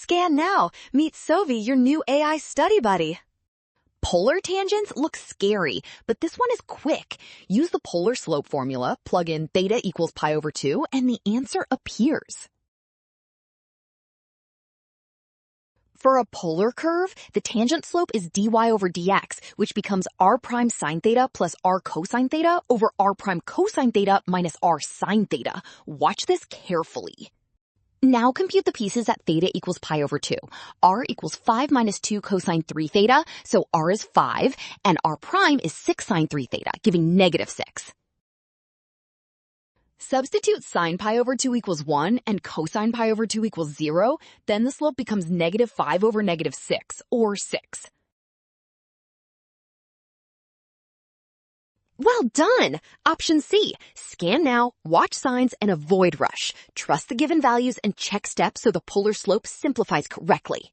Scan now. Meet Sovi, your new AI study buddy. Polar tangents look scary, but this one is quick. Use the polar slope formula, plug in theta equals pi over 2, and the answer appears. For a polar curve, the tangent slope is dy over dx, which becomes r prime sine theta plus r cosine theta over r prime cosine theta minus r sine theta. Watch this carefully. Now compute the pieces at theta equals pi over 2. R equals 5 minus 2 cosine 3 theta, so R is 5, and R prime is 6 sine 3 theta, giving negative 6. Substitute sine pi over 2 equals 1 and cosine pi over 2 equals 0, then the slope becomes negative 5 over negative 6, or 6. Well done! Option C. Scan now, watch signs, and avoid rush. Trust the given values and check steps so the polar slope simplifies correctly.